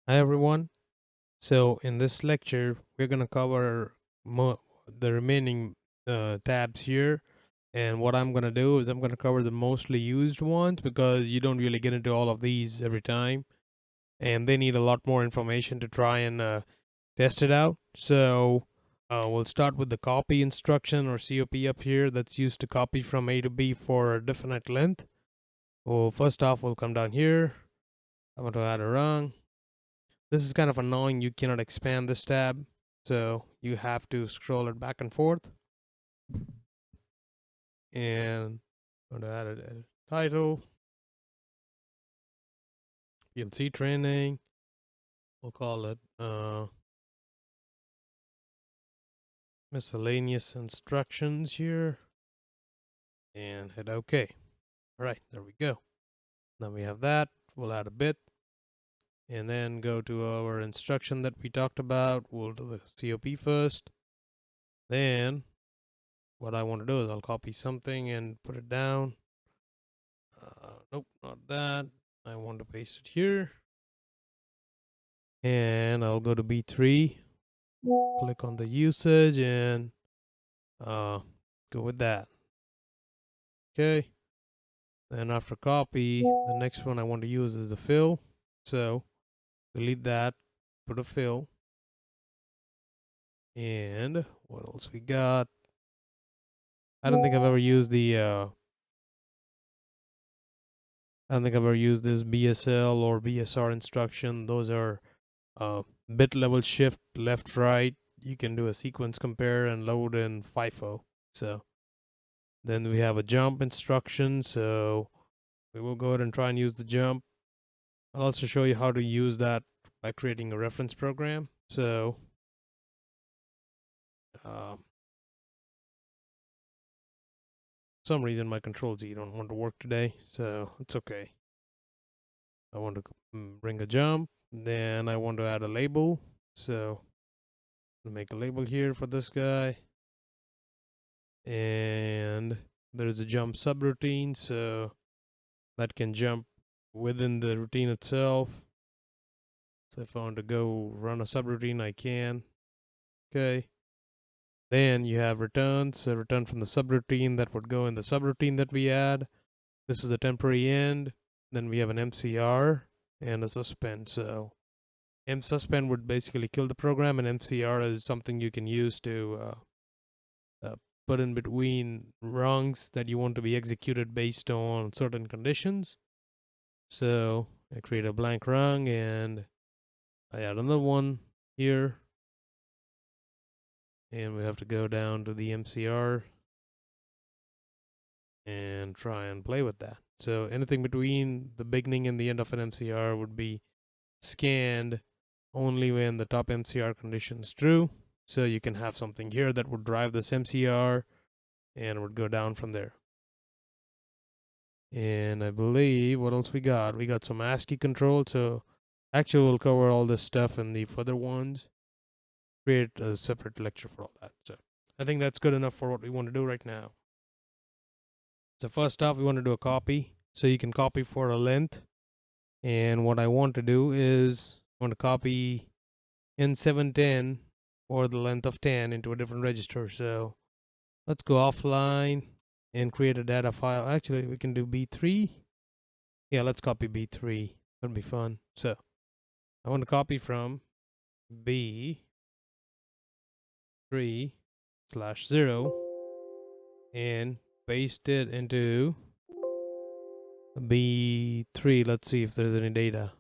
Hi everyone. So in this lecture, we're gonna cover the remaining tabs here. And what I'm gonna do is I'm gonna cover the mostly used ones because you don't really get into all of these every time, and they need a lot more information to try and test it out. So we'll start with the copy instruction or COP up here that's used to copy from A to B for a definite length. Well, first off, we'll come down here. I'm going to add a rung. This is kind of annoying. You cannot expand this tab, so you have to scroll it back and forth. And I'm going to add a title, PLC training. We'll call it miscellaneous instructions here, and hit OK. All right, there we go. Now we have that. We'll add a bit, and then go to our instruction that we talked about. We'll do the COP first. Then what I want to do is I'll copy something and put it down. Nope, not that. I want to paste it here. And I'll go to B3, click on the usage, and go with that. Okay. Then after copy, the next one I want to use is the fill. So delete that, put a fill. And what else we got? I don't think I've ever used the I don't think I've ever used this BSL or BSR instruction. Those are bit level shift left right. You can do a sequence compare and load in FIFO. So then we have a jump instruction. So we will go ahead and try and use the jump. I'll also show you how to use that by creating a reference program. So for some reason my control Z don't want to work today, so it's okay. I want to bring a jump. Then I want to add a label. So I'll make a label here for this guy. And there's a jump subroutine, so that can jump within the routine itself. So if I want to go run a subroutine, I can. Okay. Then you have returns, so return from the subroutine that would go in the subroutine that we add. This is a temporary end. Then we have an MCR and a suspend. So suspend would basically kill the program, and MCR is something you can use to put in between rungs that you want to be executed based on certain conditions. So I create a blank rung and I add another one here. And we have to go down to the MCR and try and play with that. So anything between the beginning and the end of an MCR would be scanned only when the top MCR condition is true. So you can have something here that would drive this MCR and would go down from there. And I believe what else we got? We got some ASCII control. So actually we'll cover all this stuff in the further ones. Create a separate lecture for all that. So I think that's good enough for what we want to do right now. So first off, we want to do a copy. So you can copy for a length. And what I want to do is I want to copy N710 or the length of 10 into a different register. So let's go offline and create a data file. Actually, we can do B3. Yeah, let's copy B3. That'll be fun. So I want to copy from B3/0 and paste it into B3. Let's see if there's any data.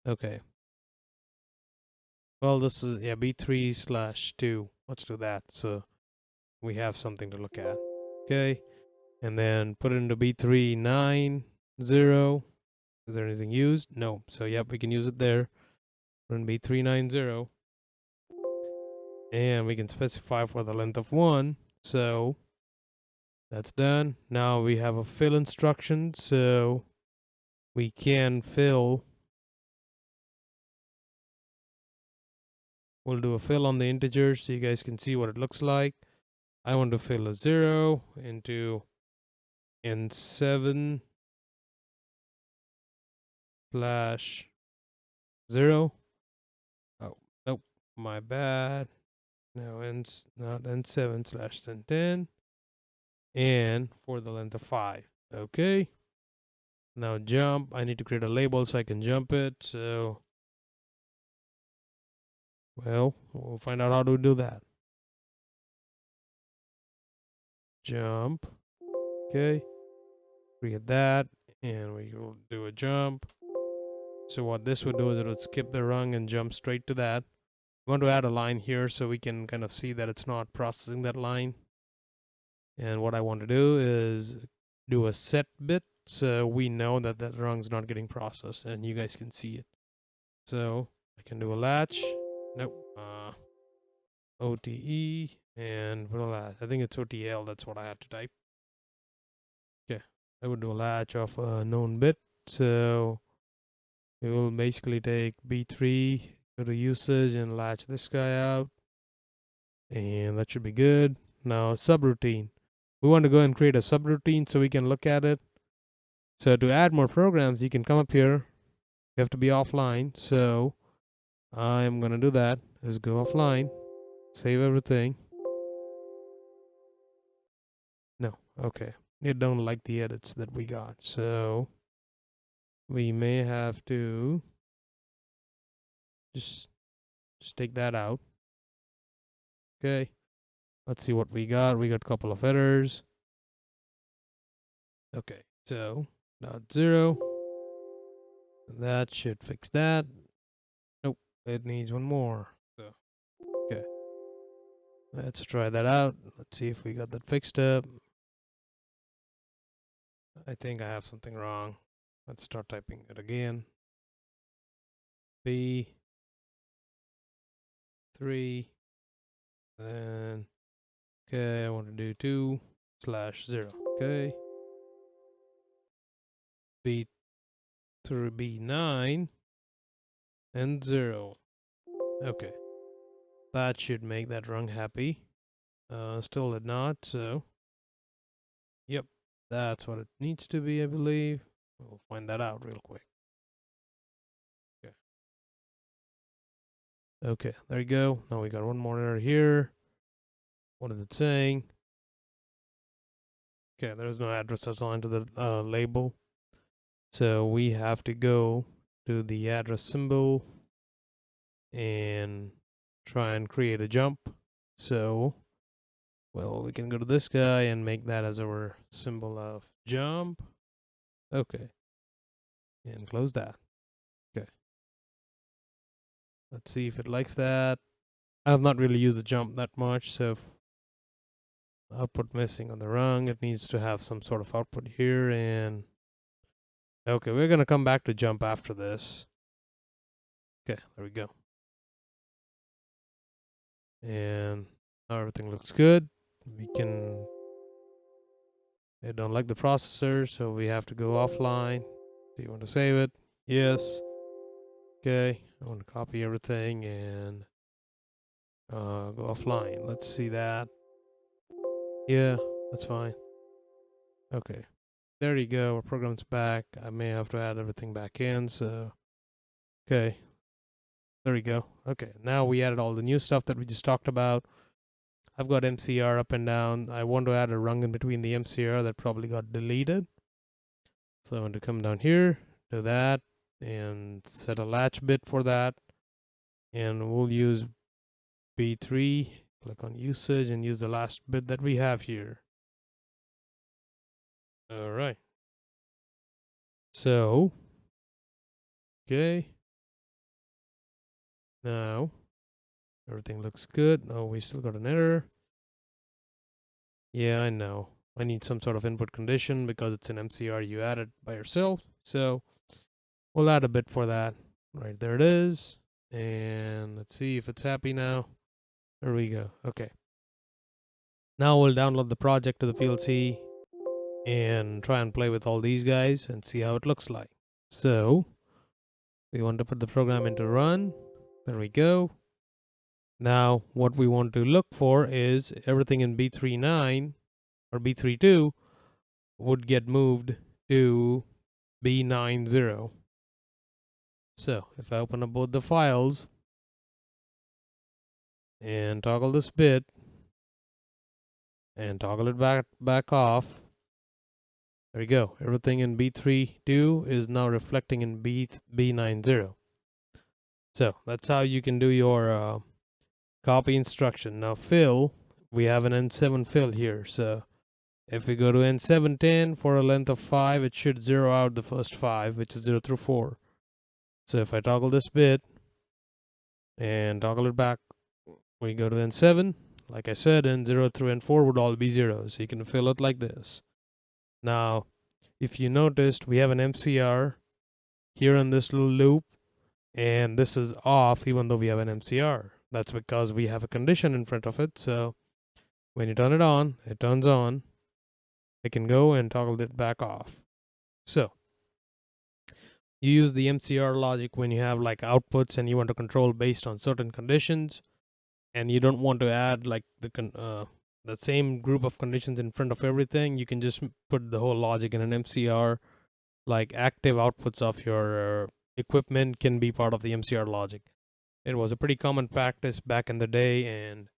Okay. Well, this is, yeah, B3/2. Let's do that. So we have something to look at. Okay. And then put it into B390. Is there anything used? No. So, yep, we can use it there. Put in B390. And we can specify for the length of 1. So that's done. Now we have a fill instruction. So we can fill. We'll do a fill on the integers so you guys can see what it looks like. I want to fill a 0 into N7. slash 0. Oh, nope, my bad. Now not N7 slash N10. And for the length of 5. Okay. Now jump. I need to create a label so I can jump it. So, well, we'll find out how to do that. Jump. Okay. Create that. And we will do a jump. So what this would do is it would skip the rung and jump straight to that. We want to add a line here so we can kind of see that it's not processing that line. And what I want to do is do a set bit so we know that that rung's not getting processed and you guys can see it. So I can do a latch. Nope. OTE and put a latch. I think it's OTL. That's what I had to type. Okay. I would do a latch of a known bit. So we will basically take B3, go to usage and latch this guy out. And that should be good. Now subroutine. We want to go and create a subroutine so we can look at it. So to add more programs, you can come up here. You have to be offline. So I'm going to do that. Let's go offline. Save everything. No. Okay. It don't like the edits that we got. So we may have to just take that out. Okay. Let's see what we got. We got a couple of errors. Okay. So .0. That should fix that. Nope. It needs one more. So, okay. Let's try that out. Let's see if we got that fixed up. I think I have something wrong. Let's start typing it again. B3, then, okay, I want to do 2/0. Okay. B3, B9, and 0. Okay. That should make that rung happy. Still did not, so. Yep, that's what it needs to be, I believe. We'll find that out real quick. Okay. Okay, there you go. Now we got one more error here. What is it saying? Okay, there's no address assigned to the label. So we have to go to the address symbol and try and create a jump. So, well, we can go to this guy and make that as our symbol of jump. Okay. And close that. Okay. Let's see if it likes that. I have not really used the jump that much, so if output missing on the rung, it needs to have some sort of output here. And okay, we're going to come back to jump after this. Okay, there we go. And now everything looks good. We can, they don't like the processor, so we have to go offline. Do you want to save it? Yes. Okay, I want to copy everything and go offline. Let's see that. Yeah, that's fine. Okay, there you go. Our program's back. I may have to add everything back in, so okay. There you go. Okay, now we added all the new stuff that we just talked about. I've got MCR up and down. I want to add a rung in between the MCR that probably got deleted. So I want to come down here, do that, and set a latch bit for that. And we'll use B3, click on usage, and use the last bit that we have here. All right. So, okay. Now, everything looks good. Oh, we still got an error. Yeah, I know. I need some sort of input condition because it's an MCR you added by yourself. So, we'll add a bit for that. Right, there it is. And let's see if it's happy now. There we go. Okay. Now we'll download the project to the PLC and try and play with all these guys and see how it looks like. So, we want to put the program into run. There we go. Now, what we want to look for is everything in B39 or B32 would get moved to B90. So if I open up both the files and toggle this bit and toggle it back off, there we go. Everything in B32 is now reflecting in B90. So that's how you can do your copy instruction. Now fill, we have an N7 fill here. So if we go to N710 for a length of 5, it should zero out the first 5, which is 0 through 4. So if I toggle this bit and toggle it back, we go to N7. Like I said, N0 through N4 would all be 0. So you can fill it like this. Now, if you noticed, we have an MCR here in this little loop, and this is off even though we have an MCR. That's because we have a condition in front of it. So when you turn it on, it turns on. I can go and toggle it back off. So you use the MCR logic when you have like outputs and you want to control based on certain conditions, and you don't want to add like the same group of conditions in front of everything. You can just put the whole logic in an MCR. Like active outputs of your equipment can be part of the MCR logic. It was a pretty common practice back in the day, and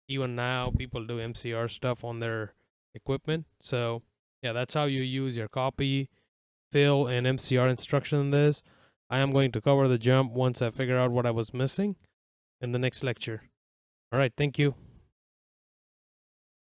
even now people do MCR stuff on their equipment. So yeah, that's how you use your copy, fill, and MCR instruction in this. I am going to cover the jump once I figure out what I was missing in the next lecture. All right, thank you.